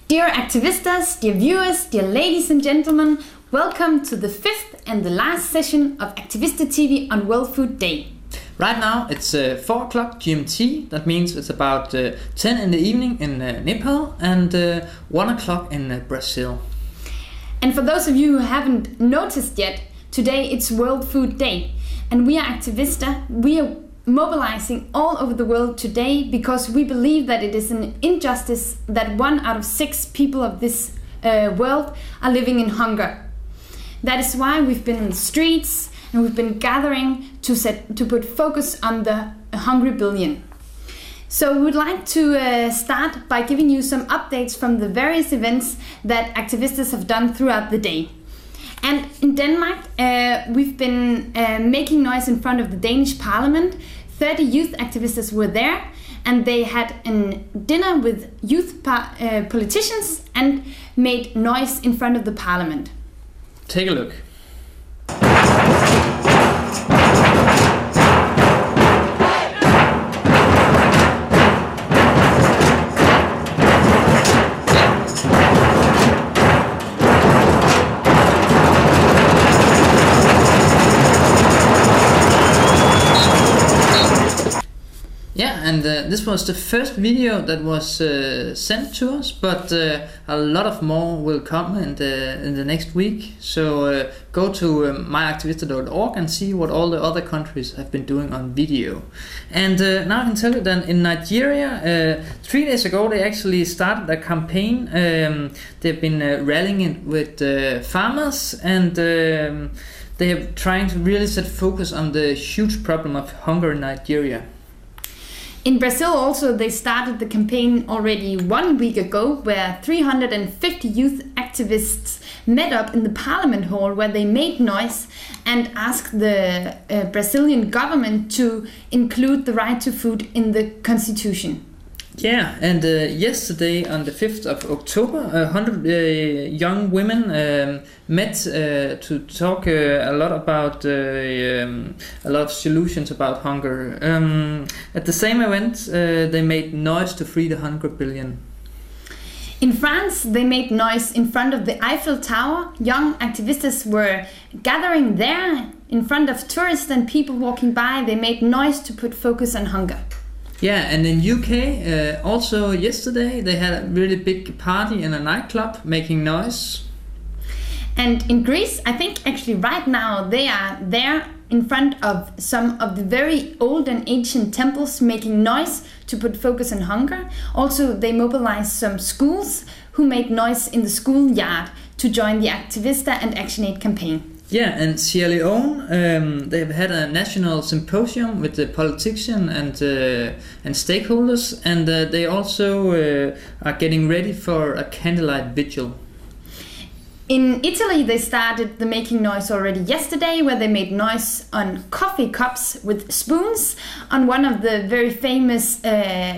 Dear Activistas, dear viewers, dear ladies and gentlemen, welcome to the fifth and the last session of Activista TV on World Food Day. Right now it's 4 o'clock GMT, that means it's about 10 in the evening in Nepal and 1 o'clock in Brazil. And for those of you who haven't noticed yet, today it's World Food Day, and we are Activista. We are mobilizing all over the world today because we believe that it is an injustice that 1 out of 6 people of this world are living in hunger. That is why we've been in the streets and we've been gathering to put focus on the hungry billion. So we would like to start by giving you some updates from the various events that Activistas have done throughout the day. And in Denmark, we've been making noise in front of the Danish Parliament. 30 youth activists were there, and they had a dinner with youth politicians and made noise in front of the Parliament. Take a look. Yeah, and this was the first video that was sent to us, but a lot of more will come in the next week. So go to myactivista.org and see what all the other countries have been doing on video. And now I can tell you that in Nigeria, 3 days ago they actually started a campaign. They've been rallying it with farmers, and they are trying to really set focus on the huge problem of hunger in Nigeria. In Brazil also, they started the campaign already 1 week ago, where 350 youth activists met up in the Parliament Hall, where they made noise and asked the Brazilian government to include the right to food in the constitution. Yeah, and yesterday on the 5th of October, 100 young women met to talk a lot about a lot of solutions about hunger. At the same event, they made noise to free the hunger billion. In France, they made noise in front of the Eiffel Tower. Young activists were gathering there in front of tourists and people walking by. They made noise to put focus on hunger. Yeah, and in UK, also yesterday, they had a really big party in a nightclub making noise. And in Greece, I think actually right now they are there in front of some of the very old and ancient temples making noise to put focus on hunger. Also, they mobilized some schools who made noise in the schoolyard to join the Activista and ActionAid campaign. Yeah, and Sierra Leone, they've had a national symposium with the politicians and stakeholders, and they also are getting ready for a candlelight vigil. In Italy, they started the making noise already yesterday, where they made noise on coffee cups with spoons on one of the very famous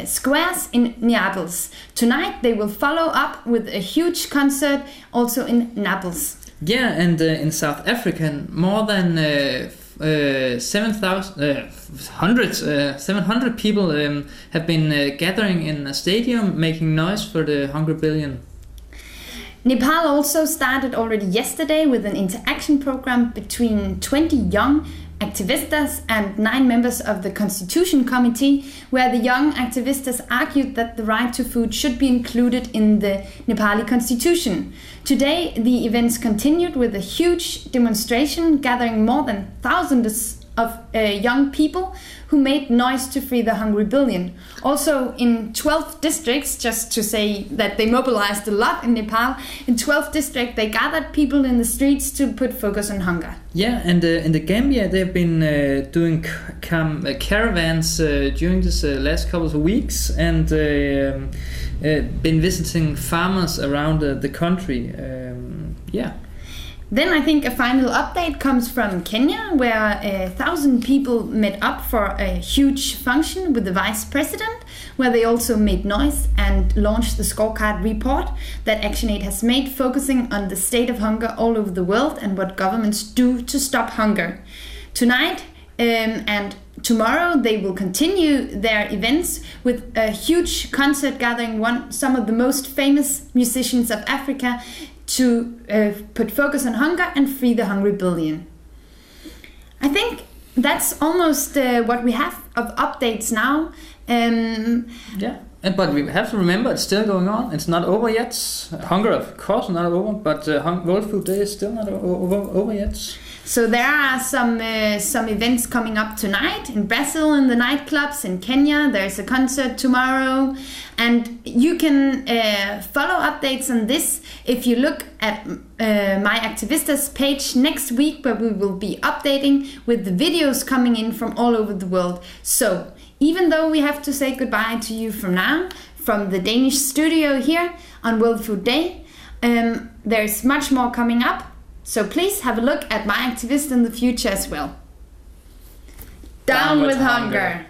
squares in Naples. Tonight, they will follow up with a huge concert also in Naples. Yeah, and in South Africa, more than 700 people have been gathering in a stadium making noise for the Hunger Billion. Nepal also started already yesterday with an interaction program between 20 young activistas and 9 members of the Constitution Committee, where the young activistas argued that the right to food should be included in the Nepali constitution. Today, the events continued with a huge demonstration gathering more than thousands of young people who made noise to free the hungry billion. Also in 12 districts, just to say that they mobilized a lot in Nepal, in 12 districts they gathered people in the streets to put focus on hunger. Yeah, and in the Gambia they've been doing caravans during this last couple of weeks, and been visiting farmers around the country. Yeah. Then I think a final update comes from Kenya, where 1,000 people met up for a huge function with the vice president, where they also made noise and launched the scorecard report that ActionAid has made, focusing on the state of hunger all over the world and what governments do to stop hunger. Tonight and tomorrow they will continue their events with a huge concert gathering some of the most famous musicians of Africa to put focus on hunger and free the hungry billion. I think that's almost what we have of updates now. But we have to remember it's still going on. It's not over yet. Hunger, of course, not over, but World Food Day is still not over yet. So there are some events coming up tonight in Brazil, in the nightclubs, in Kenya. There's a concert tomorrow, and you can follow updates on this if you look at my Activista's page next week, where we will be updating with the videos coming in from all over the world. So even though we have to say goodbye to you from now, from the Danish studio here on World Food Day, there's much more coming up. So please have a look at my Activist in the future as well. Down with hunger!